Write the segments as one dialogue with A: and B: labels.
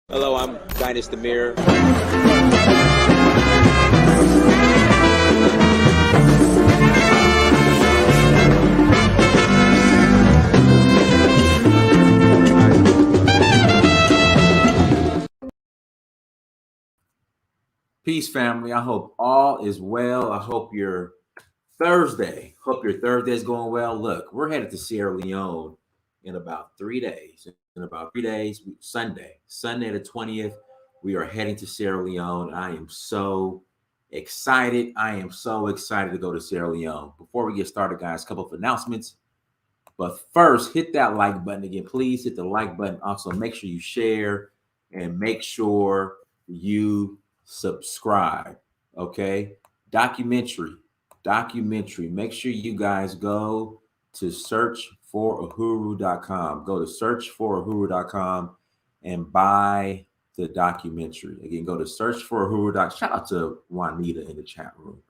A: Hello, I'm Dynast Amir.
B: Peace, family. I hope all is well. I hope your Thursday is going well. Look, we're headed to Sierra Leone in about 3 days. In about 3 days, Sunday the 20th, we are heading to Sierra Leone. I am so excited. To go to Sierra Leone. Before we get started, guys, a couple of announcements. But first, hit that like button again. Please hit the like button. Also, make sure you share and make sure you subscribe. Okay. Documentary. Make sure you guys go to searchforuhuru.com. Go to searchforuhuru.com and buy the documentary. Again, go to searchforuhuru.com. Shout out to Juanita in the chat room.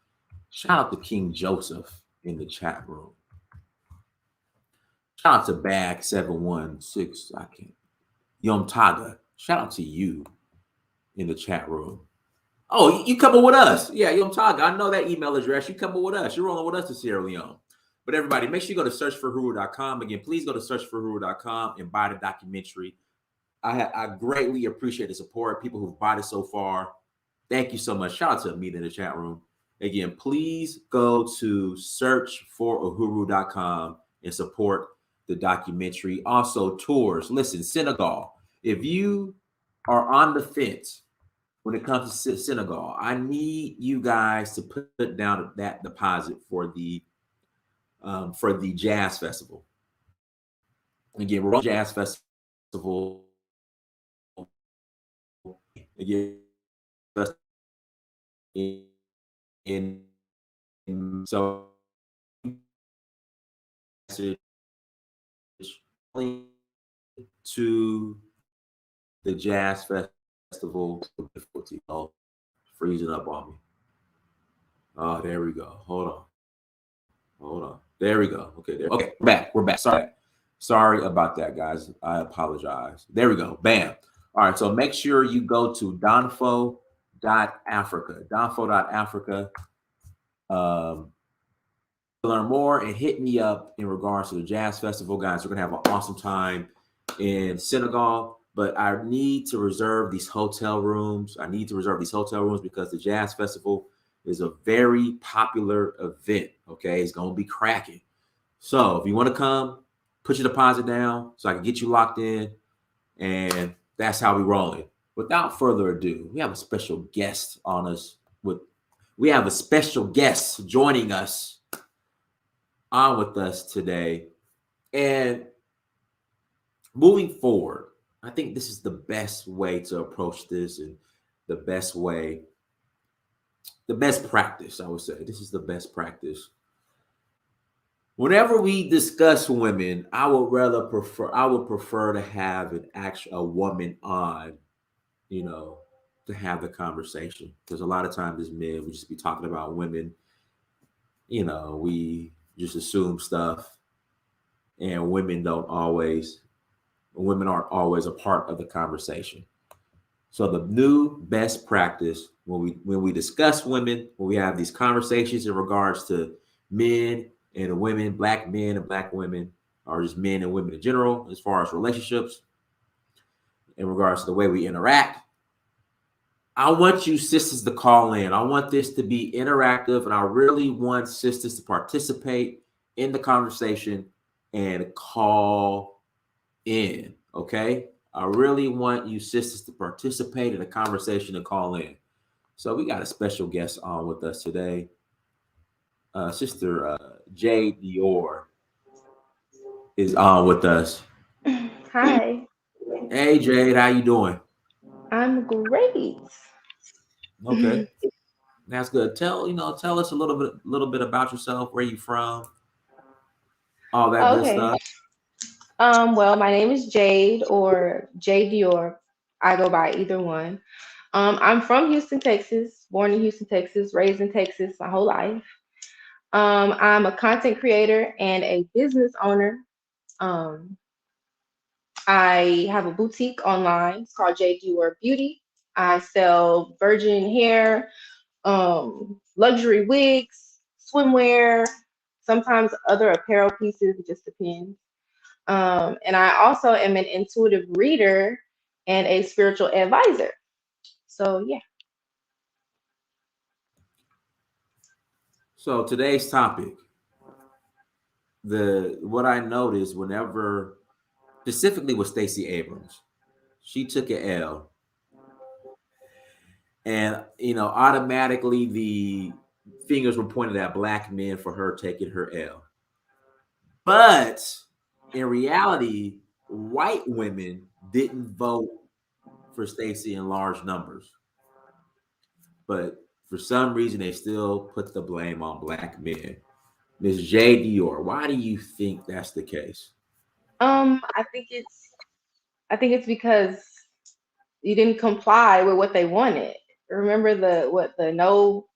B: Shout out to King Joseph in the chat room. Shout out to Bag 716. I can't. Yom Taga. Shout out to you in the chat room. Oh, you coming with us? Yeah, Yom Taga. I know that email address. You coming with us? You're rolling with us to Sierra Leone. But everybody, make sure you go to searchforuhuru.com. Again, please go to searchforuhuru.com and buy the documentary. I greatly appreciate the support. People who've bought it so far. Thank you so much. Shout out to me in the chat room. Again, please go to searchforuhuru.com and support the documentary. Also, tours. Listen, Senegal. If you are on the fence when it comes to Senegal, I need you guys to put down that deposit for the jazz festival. Again, we're on jazz festival. Again, in so to the jazz festival. Oh, freezing up on me. Oh, there we go. Hold on. There we go. Okay, there. Okay, we're back. Sorry about that, guys. I apologize. There we go. Bam. All right, so make sure you go to donfo.africa. Donfo.africa. Learn more and hit me up in regards to the jazz festival, guys. We're gonna have an awesome time in Senegal, but I need to reserve these hotel rooms. Because the jazz festival is a very popular event. Okay, it's gonna be cracking. So if you want to come, put your deposit down so I can get you locked in, and that's how we rolling. Without further ado, we have a special guest joining us on with us today. And moving forward, I think this is the best way to approach this, and the best practice, I would say. This is the best practice. Whenever we discuss women, I would prefer to have a woman on, to have the conversation. Because a lot of times as men, we just be talking about women. We just assume stuff, and women aren't always a part of the conversation. So the new best practice when we discuss women, when we have these conversations in regards to men and women, black men and black women, or just men and women in general, as far as relationships, in regards to the way we interact, I want you sisters to call in. I want this to be interactive, and I really want sisters to participate in the conversation and call in, okay? I really want you sisters to participate in the conversation and call in. So we got a special guest on with us today. Sister Jade Dior is on with us.
C: Hi.
B: Hey Jade, how you doing?
C: I'm great.
B: Okay, that's good. Tell us a little bit about yourself, where you from, all that good
C: Okay.
B: stuff.
C: Well, my name is Jade or Jade Dior. I go by either one. I'm from Houston, Texas, born in Houston, Texas, raised in Texas my whole life. I'm a content creator and a business owner. Um, I have a boutique online. It's called Jade Dior Beauty. I sell virgin hair, luxury wigs, swimwear, sometimes other apparel pieces. It just depends. And I also am an intuitive reader and a spiritual advisor. So yeah.
B: So today's topic, what I noticed whenever, specifically with Stacey Abrams, she took an L, and automatically the fingers were pointed at black men for her taking her L. But in reality, white women didn't vote for Stacey in large numbers. But for some reason, they still put the blame on black men. Ms. Jade Dior, why do you think that's the case?
C: Um, I think it's I think it's because you didn't comply with what they wanted. Remember the no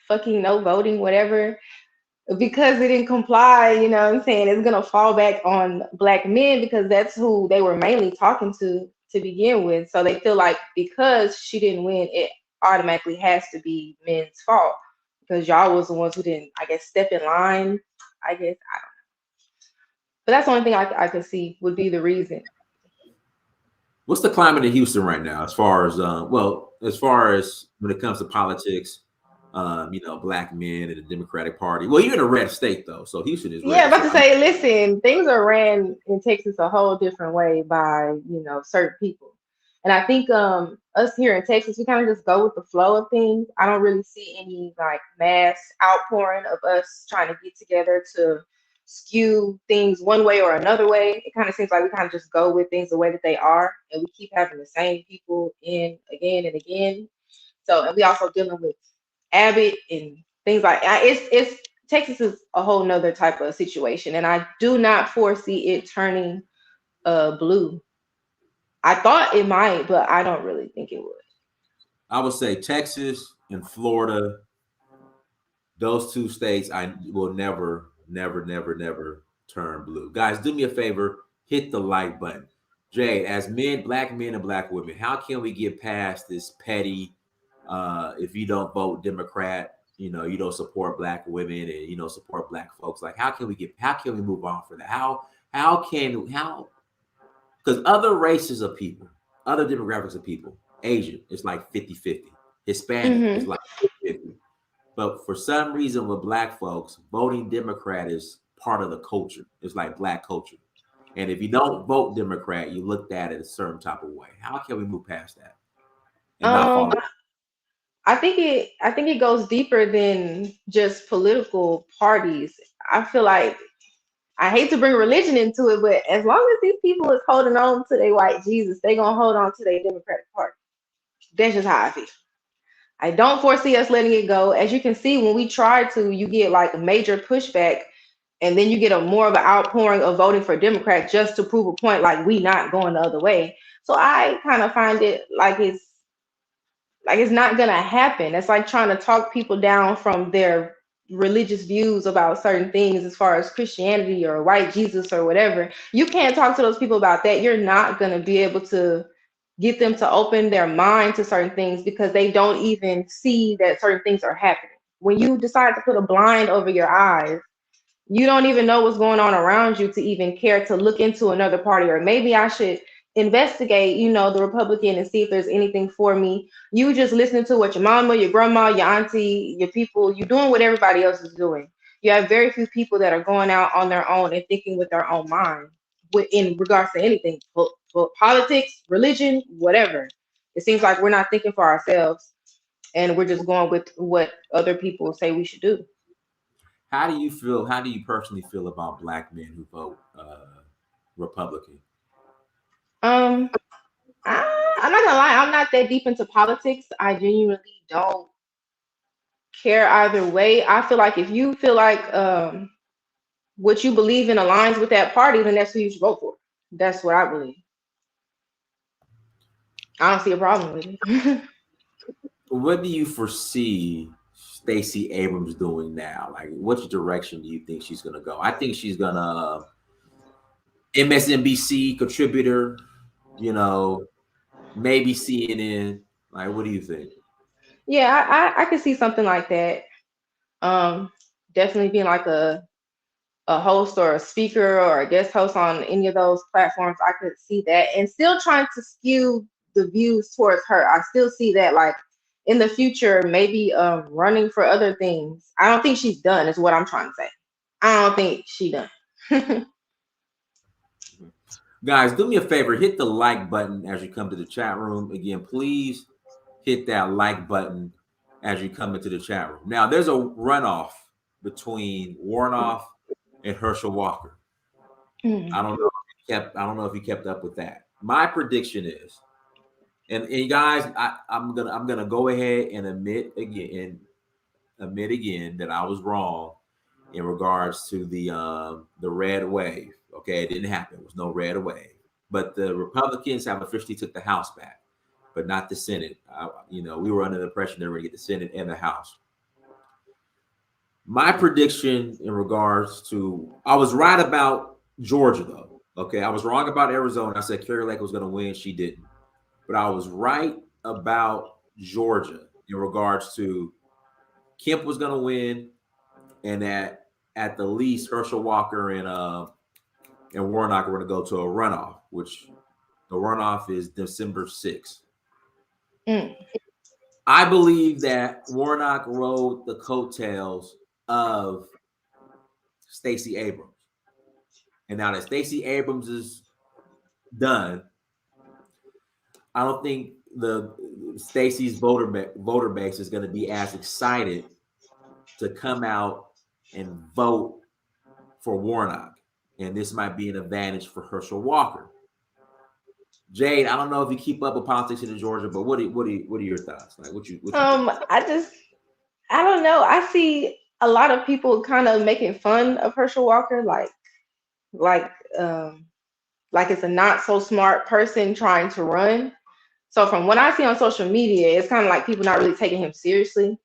C: voting, whatever, because they didn't comply, you know what I'm saying, it's gonna fall back on black men because that's who they were mainly talking to begin with. So they feel like because she didn't win, it automatically has to be men's fault because y'all was the ones who didn't, I guess, step in line. I guess I don't, but that's the only thing I could see would be the reason.
B: What's the climate in Houston right now, as far as as far as when it comes to politics, black men in the Democratic Party? Well, you're in a red state though, so Houston is
C: Yeah,
B: red.
C: about
B: So
C: to say, listen, things are ran in Texas a whole different way by, certain people. And I think us here in Texas, we kind of just go with the flow of things. I don't really see any like mass outpouring of us trying to get together to skew things one way or another way. It kind of seems like we kind of just go with things the way that they are, and we keep having the same people in again and again. So, and we also dealing with Abbott and things like that. It's Texas is a whole nother type of situation, and I do not foresee it turning blue. I thought it might, but I don't really think it would.
B: I would say Texas and Florida, those two states, I will never, never, never, never turn blue. Guys, do me a favor, hit the like button. Jay, as men, black men and black women, how can we get past this petty? If you don't vote Democrat, you don't support black women and you don't support black folks. Like, how can we move on from that? How because other races of people, other demographics of people, Asian, it's like 50-50. Hispanic is
C: Hmm.
B: like 50. But for some reason, with black folks, voting Democrat is part of the culture. It's like black culture. And if you don't vote Democrat, you looked at it a certain type of way. How can we move past that and not
C: Um,
B: fall?
C: I think it goes deeper than just political parties. I feel like I hate to bring religion into it, but as long as these people is holding on to their white Jesus, they gonna hold on to their Democratic Party. That's just how I feel. I don't foresee us letting it go. As you can see, when we try to, you get like major pushback, and then you get a more of an outpouring of voting for Democrat just to prove a point, like we not going the other way. So I kind of find it like it's not gonna happen. It's like trying to talk people down from their religious views about certain things as far as Christianity or white Jesus or whatever. You can't talk to those people about that. You're not gonna be able to get them to open their mind to certain things because they don't even see that certain things are happening. When you decide to put a blind over your eyes, you don't even know what's going on around you to even care to look into another party, or maybe I should investigate, the Republican and see if there's anything for me. You just listening to what your mama, your grandma, your auntie, your people, you're doing what everybody else is doing. You have very few people that are going out on their own and thinking with their own mind in regards to anything, politics, religion, whatever. It seems like we're not thinking for ourselves, and we're just going with what other people say we should do.
B: How do you feel? How do you personally feel about black men who vote Republican?
C: Um, I'm not gonna lie, I'm not that deep into politics. I genuinely don't care either way. I feel like if you feel like what you believe in aligns with that party, then that's who you should vote for. That's what I believe. I don't see a problem with it.
B: What do you foresee Stacey Abrams doing now? Like, which direction do you think she's going to go? I think she's going to MSNBC contributor, you know, maybe CNN. Like, what do you think?
C: Yeah, I could see something like that. Definitely being like a host or a speaker or a guest host on any of those platforms. I could see that, and still trying to skew the views towards her. I still see that, like, in the future, maybe running for other things. I don't think she's done, is what I'm trying to say. I don't think she done.
B: Guys, do me a favor, hit the like button as you come to the chat room. Again, please hit that like button as you come into the chat room. Now, there's a runoff between Warnoff and Herschel Walker. I don't know if you kept up with that. My prediction is, and guys, I'm gonna go ahead and admit again that I was wrong in regards to the red wave. Okay, it didn't happen. There was no red wave. But the Republicans have officially took the House back, but not the Senate. We were under the impression they were going to get the Senate and the House. My prediction in regards to, I was right about Georgia, though. Okay, I was wrong about Arizona. I said Carrie Lake was going to win. She didn't. But I was right about Georgia in regards to Kemp was going to win, and that at the least Herschel Walker and Warnock are going to go to a runoff, which the runoff is December 6th. I believe that Warnock rode the coattails of Stacey Abrams. And now that Stacey Abrams is done, I don't think the Stacey's voter base is going to be as excited to come out and vote for Warnock. And this might be an advantage for Herschel Walker. Jade, I don't know if you keep up with politics in Georgia, but what are your thoughts? Like, what you
C: I don't know. I see a lot of people kind of making fun of Herschel Walker, like it's a not so smart person trying to run. So from what I see on social media, it's kind of like people not really taking him seriously.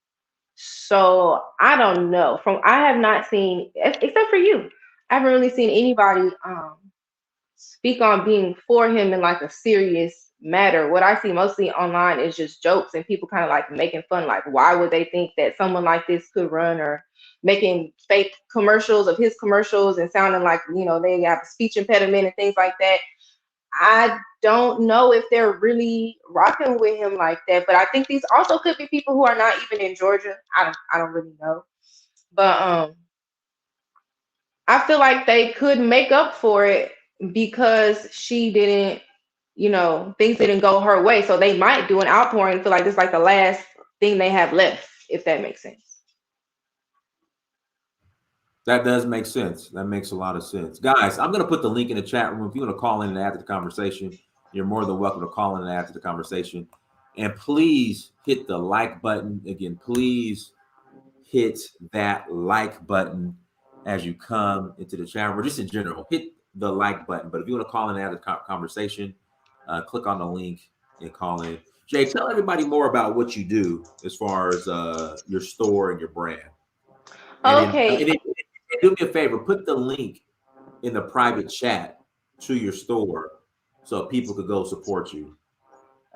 C: So I don't know. I have not seen, except for you, I haven't really seen anybody speak on being for him in like a serious matter. What I see mostly online is just jokes and people kind of like making fun, like why would they think that someone like this could run, or making fake commercials of his commercials and sounding like, they have a speech impediment and things like that. I don't know if they're really rocking with him like that, but I think these also could be people who are not even in Georgia. I don't really know, but I feel like they could make up for it because she didn't, things didn't go her way. So they might do an outpouring and feel like this is like the last thing they have left, if that makes sense.
B: That does make sense. That makes a lot of sense. Guys, I'm going to put the link in the chat room. If you want to call in and add to the conversation, you're more than welcome to call in and add to the conversation. And please hit the like button. Again, please hit that like button as you come into the chat room, or just in general, hit the like button. But if you want to call in and add to the conversation, click on the link and call in. Jay, tell everybody more about what you do as far as your store and your brand. And
C: okay.
B: Then do me a favor, put the link in the private chat to your store so people could go support you.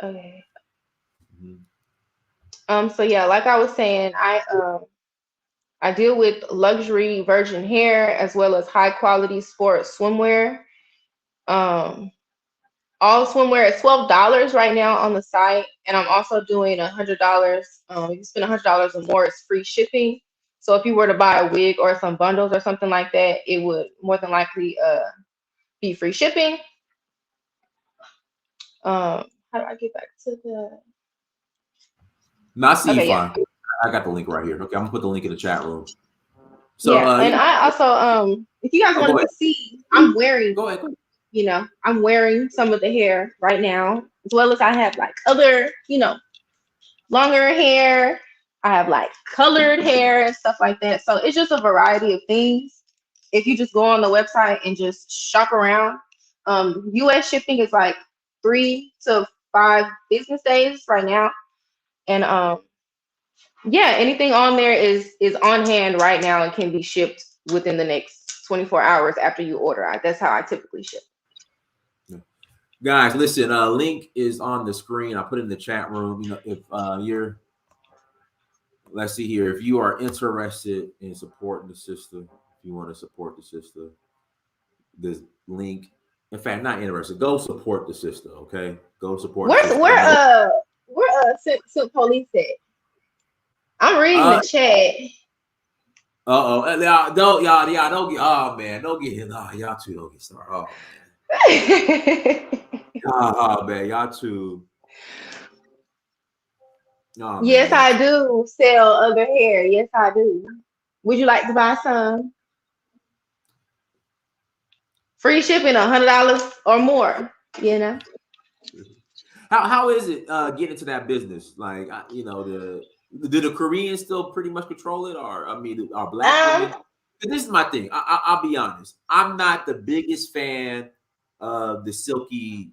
C: Okay. So yeah, like I was saying, I deal with luxury virgin hair as well as high quality sports swimwear. All swimwear is $12 right now on the site, and I'm also doing $100. If you spend $100 or more, it's free shipping. So if you were to buy a wig or some bundles or something like that, it would more than likely be free shipping. How do I get back to the?
B: No, I see you fine. Yeah. I got the link right here. Okay, I'm gonna put the link in the chat room.
C: So yeah, and I also if you guys wanted to see, I'm wearing.
B: Go ahead.
C: I'm wearing some of the hair right now, as well as I have like other, longer hair. I have like colored hair and stuff like that. So it's just a variety of things. If you just go on the website and just shop around, US shipping is like 3 to 5 business days right now. And anything on there is on hand right now and can be shipped within the next 24 hours after you order. That's how I typically ship.
B: Guys, listen, link is on the screen. I put it in the chat room. You know, if you're, let's see here, if you are interested in supporting the sister, if you want to support the sister, this link, in fact, not interested, go support the sister, okay? Go support the sister.
C: Where Silk Police at? I'm reading the chat.
B: Y'all don't get, oh man, don't get, y'all two don't get started. Oh man. Oh man, y'all too. Oh,
C: yes,
B: man.
C: I do sell other hair. Yes, I do. Would you like to buy some? Free shipping, $100 or more. You know.
B: How is it getting into that business? Like, you know, do the Koreans still pretty much control it, or I mean, are black women? This is my thing. I'll be honest. I'm not the biggest fan of the silky.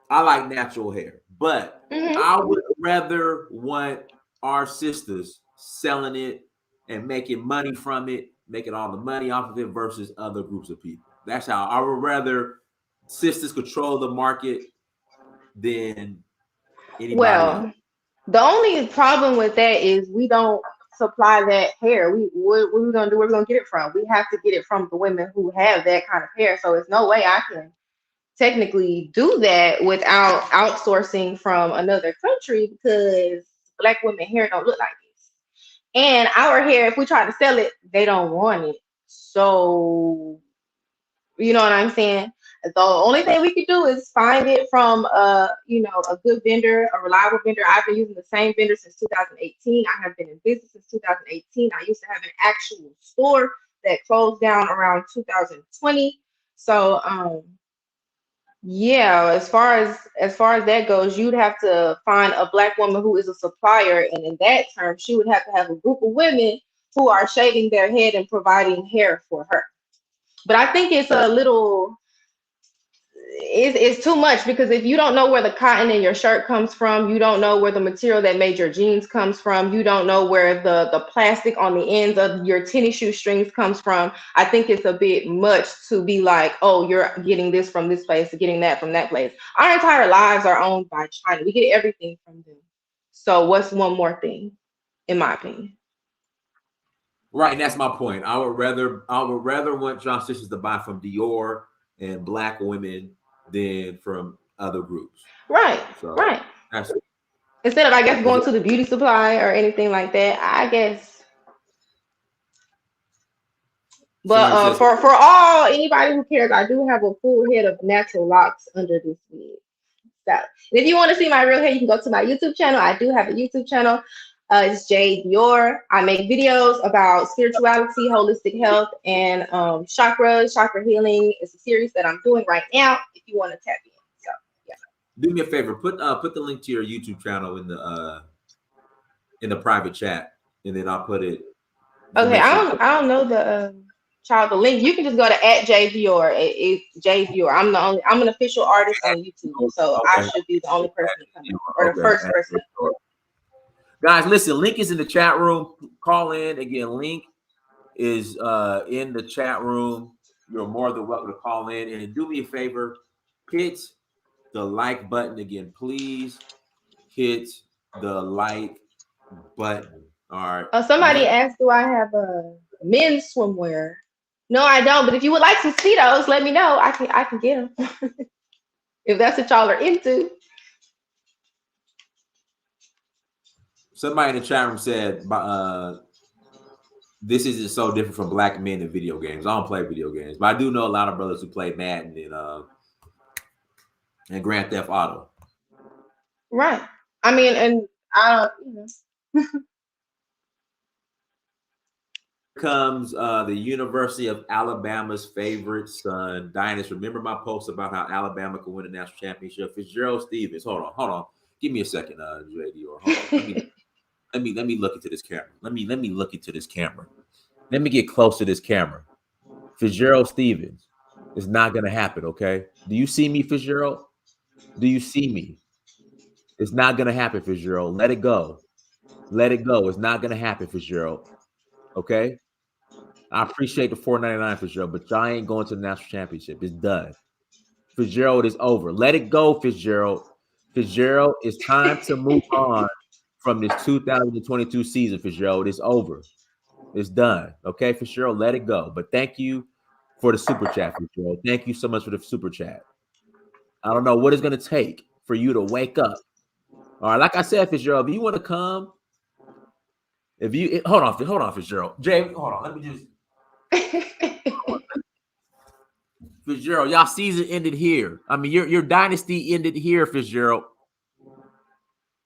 B: I like natural hair, but I would rather want our sisters selling it and making money from it, making all the money off of it versus other groups of people. That's how I would rather sisters control the market than anybody else.
C: The only problem with that is we don't supply that hair. What are we gonna do? Where are we gonna get it from? We have to get it from the women who have that kind of hair. So there's no way I can technically do that without outsourcing from another country, because black women hair don't look like this. And our hair, if we try to sell it, they don't want it. So you know what I'm saying? The only thing we could do is find it from you know, a good vendor, a reliable vendor. I've been using the same vendor since 2018. I have been in business since 2018. I used to have an actual store that closed down around 2020. So yeah, as far as that goes, you'd have to find a black woman who is a supplier, and in that term, she would have to have a group of women who are shaving their head and providing hair for her. But I think it's a little, it's too much, because if you don't know where the cotton in your shirt comes from, you don't know where the material that made your jeans comes from, you don't know where the plastic on the ends of your tennis shoe strings comes from, I think it's a bit much to be like, oh, you're getting this from this place, getting that from that place. Our entire lives are owned by China. We get everything from them. So what's one more thing, in my opinion?
B: Right, and that's my point. I would rather want John Sisters to buy from Dior and black women than from other groups.
C: Right, so right. Instead of, I guess, going to the beauty supply or anything like that, I guess. But for all anybody who cares, I do have a full head of natural locks under this wig. So, and if you want to see my real hair, you can go to my YouTube channel. I do have a YouTube channel. It's Jade Dior. I make videos about spirituality, holistic health, and chakra healing. It's a series that I'm doing right now if you want to tap in. So yeah.
B: Do me a favor, put the link to your YouTube channel in the private chat, and then I'll put it.
C: Okay, I don't know the link. You can just go to @Jade Dior. It's Jade Dior. I'm an official artist on YouTube, so okay. I should be the only person to come in, or the first person.
B: Guys, listen, link is in the chat room. Call in. Again, link is in the chat room. You're more than welcome to call in. And do me a favor, hit the like button. Again, please hit the like button. All right.
C: Somebody asked, do I have a men's swimwear? No, I don't. But if you would like to see those, let me know. I can get them. If that's what y'all are into.
B: Somebody in the chat room said, this isn't so different from black men in video games. I don't play video games, but I do know a lot of brothers who play Madden and Grand Theft Auto.
C: Right. I mean, and I don't,
B: Comes the University of Alabama's favorite son, Dynast. Remember my post about how Alabama could win a national championship? Fitzgerald Stevens. Hold on. Give me a second, Jade Dior. Let me look into this camera. Let me look into this camera. Let me get close to this camera. Fitzgerald Stevens. It's not gonna happen, okay? Do you see me, Fitzgerald? Do you see me? It's not gonna happen, Fitzgerald. Let it go. Let it go. It's not gonna happen, Fitzgerald. Okay? I appreciate the $4.99 Fitzgerald, but y'all ain't going to the national championship. It's done. Fitzgerald is over. Let it go, Fitzgerald. Fitzgerald, it's time to move on from this 2022 season, Fitzgerald. It's over. It's done. Okay, Fitzgerald, let it go. But thank you for the super chat, Fitzgerald. Thank you so much for the super chat. I don't know what it's going to take for you to wake up. All right, like I said, Fitzgerald, if you want to come, hold on, Fitzgerald. Jay, hold on. Let me just. Fitzgerald, y'all season ended here. I mean, your dynasty ended here, Fitzgerald.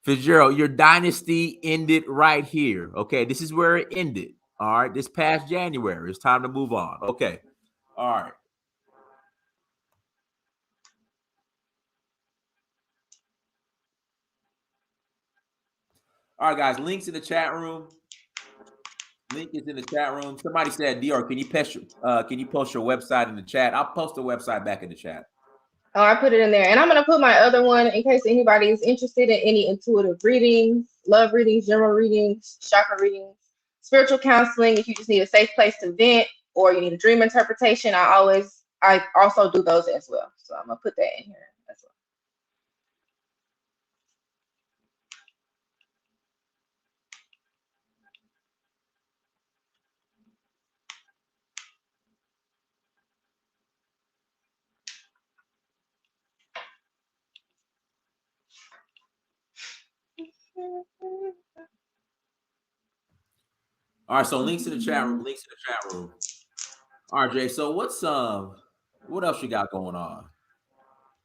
B: Fitzgerald, your dynasty ended right here. Okay, this is where it ended. All right, this past January. It's time to move on. Okay. All right. All right, guys. Links in the chat room. Link is in the chat room. Somebody said, Dior, can you post your website in the chat? I'll post the website back in the chat.
C: Oh, I put it in there. And I'm going to put my other one in case anybody is interested in any intuitive readings, love readings, general readings, chakra readings, spiritual counseling. If you just need a safe place to vent or you need a dream interpretation, I also do those as well. So I'm going to put that in here as well.
B: All right, so links in the chat room. All right, Jay. So what else you got going on?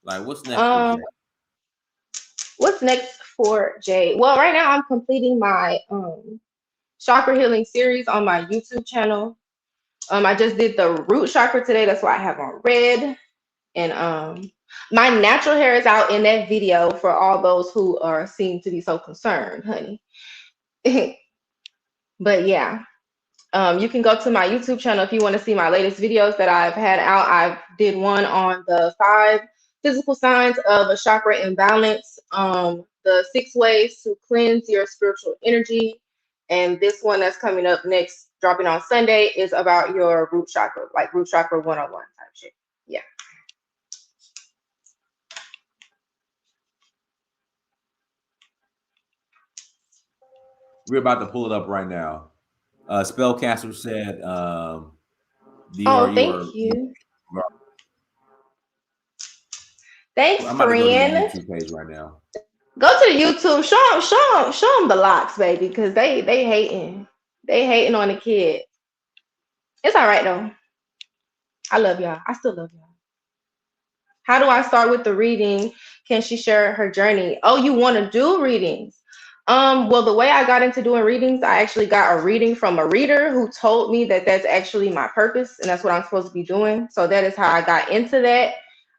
B: Like, what's next for Jay?
C: What's next for Jay? Well, right now I'm completing my chakra healing series on my YouTube channel. I just did the root chakra today. That's why I have on red. And my natural hair is out in that video for all those who seem to be so concerned, honey. But yeah, you can go to my YouTube channel if you want to see my latest videos that I've had out. I did one on the 5 physical signs of a chakra imbalance, the 6 ways to cleanse your spiritual energy. And this one that's coming up next, dropping on Sunday, is about your root chakra, like root chakra 101 type shit. Yeah.
B: We're about to pull it up right now. Spellcaster said,
C: Dior, thank you. Thanks,
B: I'm about to go to the YouTube page right now.
C: Go to the YouTube. Show them the locks, baby, because they hating. They hating on the kid. It's all right though. I love y'all. I still love y'all. How do I start with the reading? Can she share her journey? Oh, you want to do readings? Well, the way I got into doing readings, I actually got a reading from a reader who told me that that's actually my purpose and that's what I'm supposed to be doing. So that is how I got into that.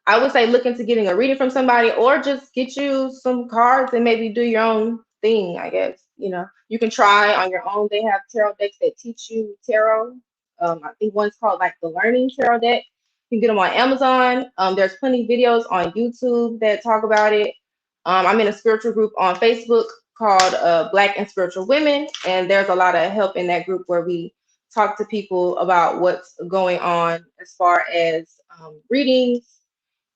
C: I would say look into getting a reading from somebody or just get you some cards and maybe do your own thing, I guess. You know, you can try on your own. They have tarot decks that teach you tarot. I think one's called like the Learning Tarot deck. You can get them on Amazon. There's plenty of videos on YouTube that talk about it. I'm in a spiritual group on Facebook called Black and Spiritual Women, and there's a lot of help in that group where we talk to people about what's going on as far as readings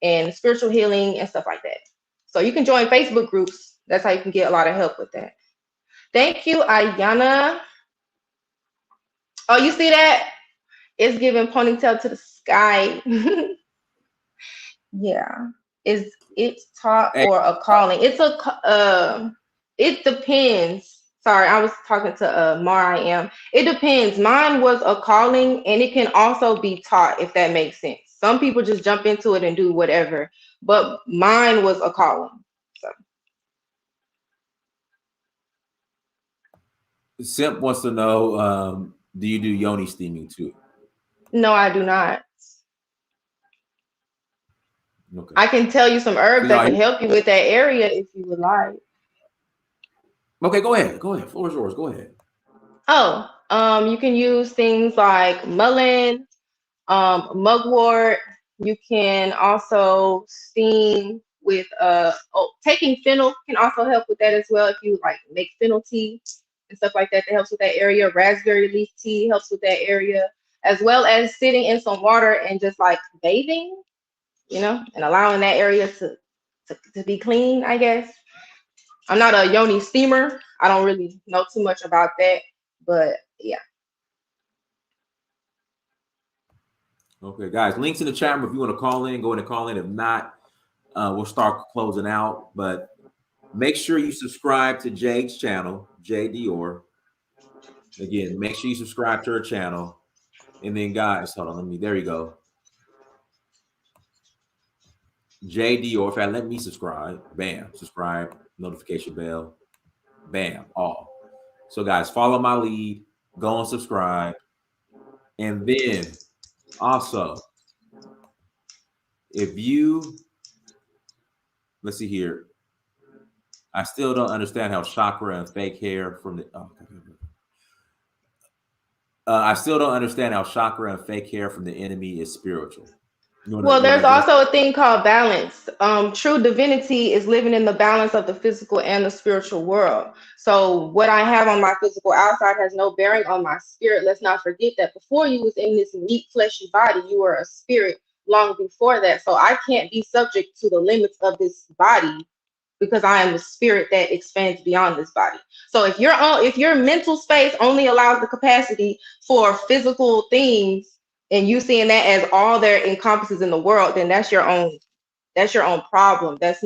C: and spiritual healing and stuff like that. So you can join Facebook groups. That's how you can get a lot of help with that. Thank you, Ayana. Oh, you see that? It's giving ponytail to the sky. Yeah. Is it taught or a calling? It's a it depends. Sorry, I was talking to Mar. It depends. Mine was a calling and it can also be taught, if that makes sense. Some people just jump into it and do whatever, but mine was a calling. So
B: Simp wants to know, do you do yoni steaming too?
C: no, I do not. Okay. I can tell you some herbs that can help you with that area if you would like.
B: Okay, go ahead. Floor is yours. Go ahead.
C: Oh, you can use things like mullein, mugwort. You can also steam with taking fennel can also help with that as well. If you like make fennel tea and stuff like that, that helps with that area. Raspberry leaf tea helps with that area. as well as sitting in some water and just like bathing, and allowing that area to be clean, I guess. I'm not a yoni steamer. I don't really know too much about that, but yeah.
B: Okay, guys, links in the chat room if you want to call in, go in and call in. If not, we'll start closing out. But make sure you subscribe to Jade's channel, Jade Dior. Again, make sure you subscribe to her channel. And then, guys, hold on, there you go. Jade Dior, if I let me subscribe, bam, subscribe, notification bell, bam, all. So, guys, follow my lead, go and subscribe. And then also, if you, let's see here, I still don't understand how chakra and fake hair from the, I still don't understand how chakra and fake hair from the enemy is spiritual.
C: Well, there's also a thing called balance. True divinity is living in the balance of the physical and the spiritual world. So what I have on my physical outside has no bearing on my spirit. Let's not forget that before you was in this meat, fleshy body, you were a spirit long before that. So I can't be subject to the limits of this body because I am the spirit that expands beyond this body. So if your mental space only allows the capacity for physical things, and you seeing that as all there encompasses in the world, then that's your own problem. That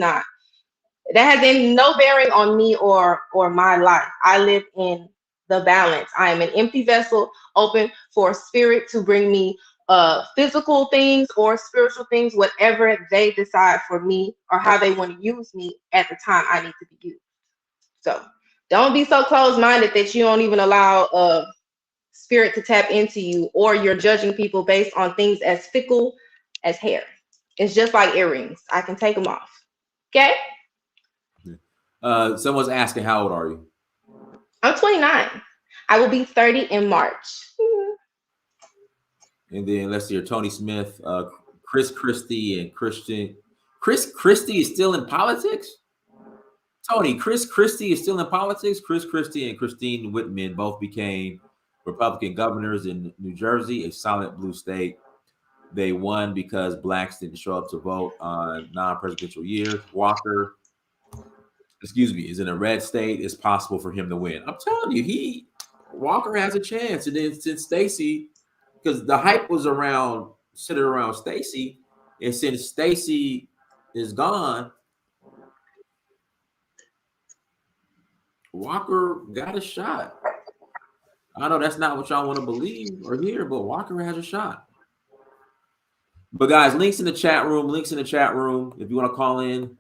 C: has no bearing on me or my life. I live in the balance. I am an empty vessel, open for spirit to bring me physical things or spiritual things, whatever they decide for me or how they want to use me at the time I need to be used. So don't be so closed-minded that you don't even allow spirit to tap into you, or you're judging people based on things as fickle as hair. It's just like earrings. I can take them off. Okay?
B: Someone's asking, how old are you?
C: I'm 29. I will be 30 in March.
B: And then let's see here, Tony Smith, Chris Christie and Christian. Chris Christie is still in politics? Tony, Chris Christie is still in politics? Chris Christie and Christine Whitman both became Republican governors in New Jersey, a solid blue state. They won because blacks didn't show up to vote on non-presidential years. Walker, is in a red state. It's possible for him to win. I'm telling you, Walker has a chance. And then since Stacey, because the hype was centered around Stacey, and since Stacey is gone, Walker got a shot. I know that's not what y'all want to believe or hear, but Walker has a shot. But guys, links in the chat room. If you want to call in.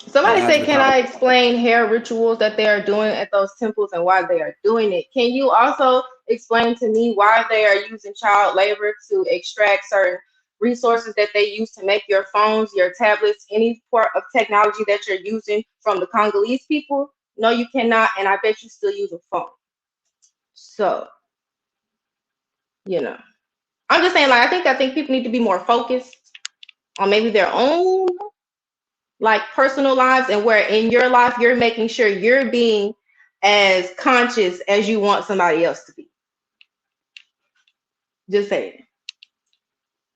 C: Somebody said, can I explain hair rituals that they are doing at those temples and why they are doing it? Can you also explain to me why they are using child labor to extract certain resources that they use to make your phones, your tablets, any part of technology that you're using from the Congolese people? No, you cannot. And I bet you still use a phone. So, I'm just saying, like, I think people need to be more focused on maybe their own, like, personal lives, and where in your life you're making sure you're being as conscious as you want somebody else to be. Just saying.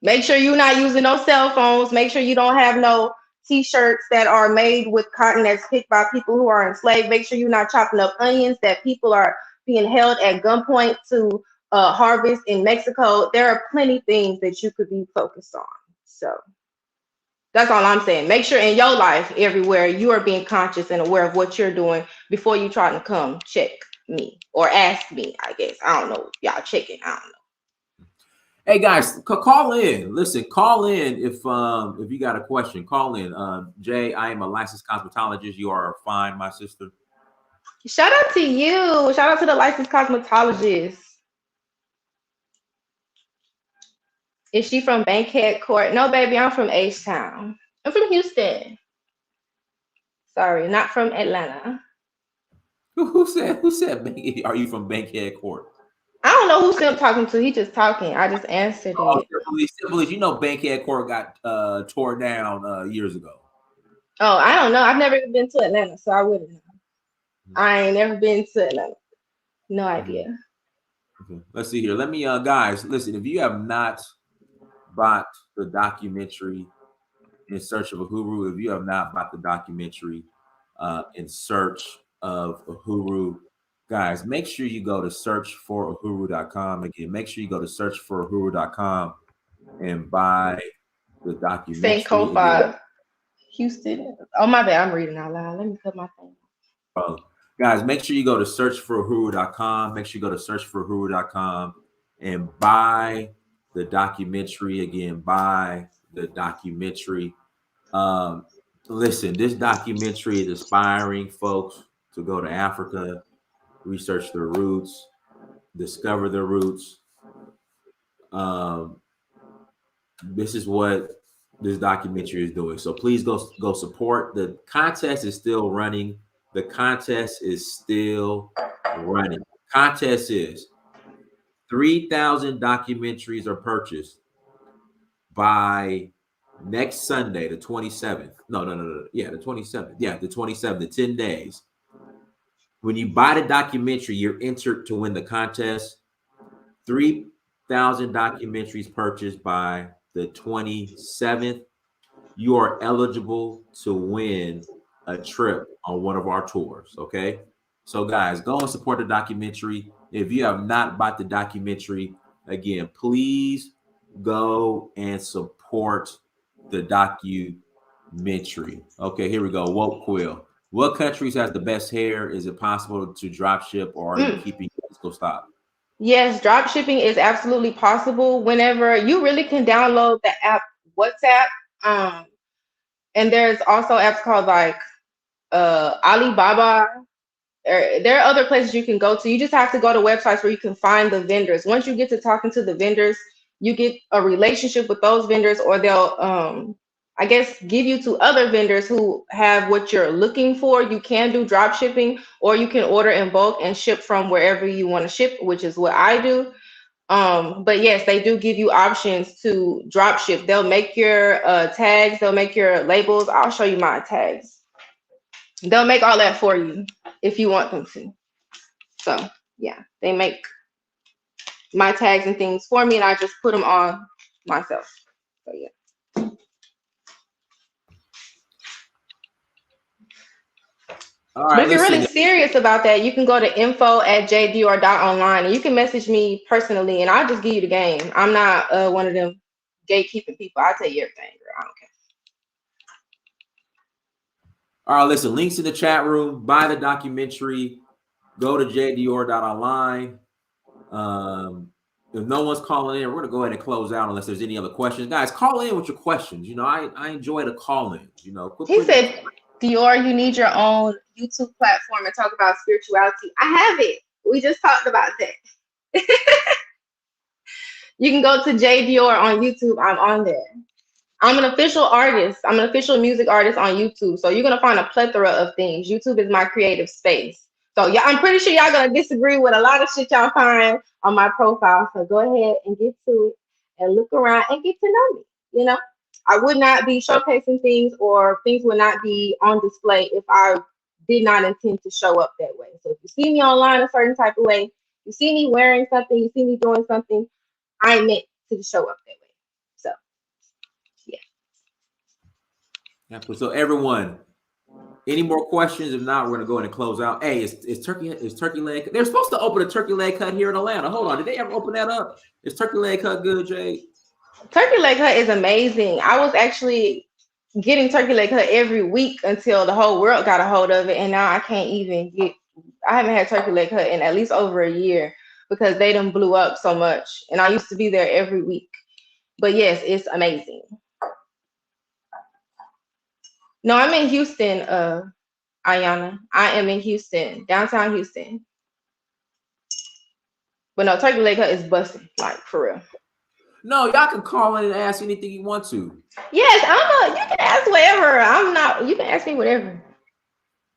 C: Make sure you're not using no cell phones. Make sure you don't have no t-shirts that are made with cotton that's picked by people who are enslaved. Make sure you're not chopping up onions that people are being held at gunpoint to harvest in Mexico. There are plenty things that you could be focused on. So that's all I'm saying. Make sure in your life, everywhere, you are being conscious and aware of what you're doing before you try to come check me or ask me, I guess. I don't know. Y'all checking. I don't know.
B: Hey guys, call in. Listen, call in if you got a question. Call in. Jay, I am a licensed cosmetologist. You are fine, my sister.
C: Shout out to you. Shout out to the licensed cosmetologist. Is she from Bankhead Court? No, baby, I'm from H-Town. I'm from Houston. Sorry, not from Atlanta.
B: Who said? Are you from Bankhead Court?
C: I don't know who still talking to. He just talking. I just answered it.
B: Simply, you know, Bankhead Court got tore down years ago.
C: Oh, I don't know. I've never even been to Atlanta, so I wouldn't know. I ain't never been to Atlanta. No idea.
B: Okay. Let's see here. Let me, guys, listen. If you have not bought the documentary In Search of Uhuru, if you have not bought the documentary In Search of Uhuru, guys, make sure you go to searchforuhuru.com. Again, make sure you go to searchforuhuru.com and buy the documentary.
C: St. Kofa, Houston. Oh, my bad. I'm reading out loud. Let me cut my thing.
B: Guys, make sure you go to searchforuhuru.com. Make sure you go to searchforuhuru.com and buy the documentary. Again, buy the documentary. Listen, this documentary is inspiring folks to go to Africa, research their roots, discover their roots. This is what this documentary is doing. So please go support. The contest is still running. The contest is still running. Contest is 3,000 documentaries are purchased by next Sunday, the 27th. No. Yeah, the 27th. Yeah, the 27th, the 10 days. When you buy the documentary, you're entered to win the contest. 3,000 documentaries purchased by the 27th. You are eligible to win a trip on one of our tours. Okay. So guys, go and support the documentary. If you have not bought the documentary, again, please go and support the documentary. Okay, here we go. Woke Quill. What countries has the best hair? Is it possible to drop ship, or are you keeping physical stock?
C: Yes, drop shipping is absolutely possible. Whenever you really can download the app WhatsApp. And there's also apps called like Alibaba. There are other places you can go to. You just have to go to websites where you can find the vendors. Once you get to talking to the vendors, you get a relationship with those vendors, or they'll I guess give you to other vendors who have what you're looking for. You can do drop shipping, or you can order in bulk and ship from wherever you want to ship, which is what I do. But yes, they do give you options to drop ship. They'll make your tags, they'll make your labels. I'll show you my tags. They'll make all that for you if you want them to. So yeah, they make my tags and things for me, and I just put them on myself. So yeah.
B: All right,
C: but if you're really serious about that, you can go to info@jadedior.online and you can message me personally, and I'll just give you the game. I'm not one of them gatekeeping people. I'll tell you everything, girl. I don't care.
B: All right, listen, links in the chat room. Buy the documentary. Go to jadedior.online. If no one's calling in, we're going to go ahead and close out unless there's any other questions. Guys, call in with your questions. You know, I enjoy the call-in. You know,
C: he said, Dior, you need your own YouTube platform and talk about spirituality. I have it. We just talked about that. You can go to Jade Dior on YouTube. I'm on there. I'm an official artist. I'm an official music artist on YouTube. So you're going to find a plethora of things. YouTube is my creative space. So yeah, I'm pretty sure y'all going to disagree with a lot of shit y'all find on my profile. So go ahead and get to it and look around and get to know me. You know, I would not be showcasing things, or things would not be on display if I did not intend to show up that way. So if you see me online a certain type of way, you see me wearing something, you see me doing something, I meant to show up that way. So yeah.
B: So everyone, any more questions? If not, we're gonna go ahead and close out. Hey, is turkey leg? They're supposed to open a turkey leg hut here in Atlanta. Hold on, did they ever open that up? Is turkey leg hut good, Jade?
C: Turkey leg hut is amazing. I was actually getting turkey leg hut every week until the whole world got a hold of it, and now I can't even get. I haven't had turkey leg hut in at least over a year because they done blew up so much, and I used to be there every week. But yes, it's amazing. No, I'm in Houston, Ayana. I am in Houston, downtown Houston. But no, turkey leg hut is busting, like for real.
B: No, y'all can call in and ask anything you want to.
C: Yes, you can ask whatever. You can ask me whatever.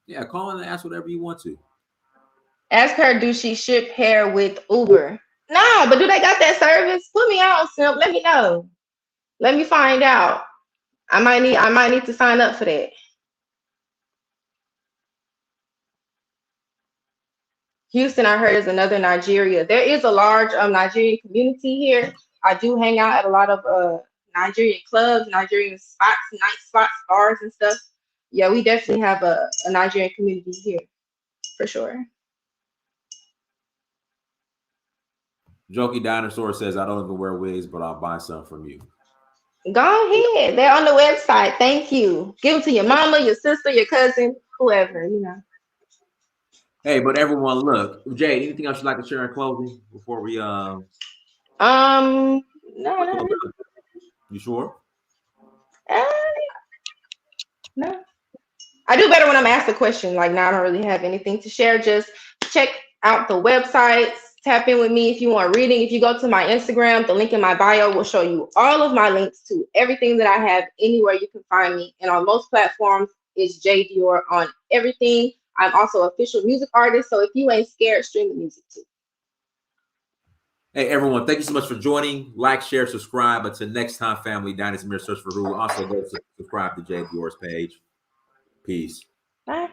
B: Yeah, call in and ask whatever you want to.
C: Ask her, do she ship hair with Uber? No, but do they got that service? Put me on, Simp. Let me know. Let me find out. I might need to sign up for that. Houston, I heard, is another Nigeria. There is a large Nigerian community here. I do hang out at a lot of Nigerian clubs, Nigerian spots, night spots, bars and stuff. Yeah, we definitely have a Nigerian community here for sure.
B: Jokey Dinosaur says, I don't even wear wigs, but I'll buy some from you.
C: Go ahead. They're on the website. Thank you. Give them to your mama, your sister, your cousin, whoever, you know.
B: Hey, but everyone, look. Jade, anything else you'd like to share in closing before we
C: No.
B: You sure?
C: No. I do better when I'm asked a question. Like now I don't really have anything to share. Just check out the websites. Tap in with me if you want reading. If you go to my Instagram, the link in my bio will show you all of my links to everything that I have anywhere you can find me. And on most platforms, it's Jade Dior on everything. I'm also an official music artist. So if you ain't scared, stream the music too.
B: Hey, everyone, thank you so much for joining. Like, share, subscribe. Until next time, family, Dynasty Mirror Search for Who. Also, go subscribe to Jade Dior's page. Peace.
C: Bye.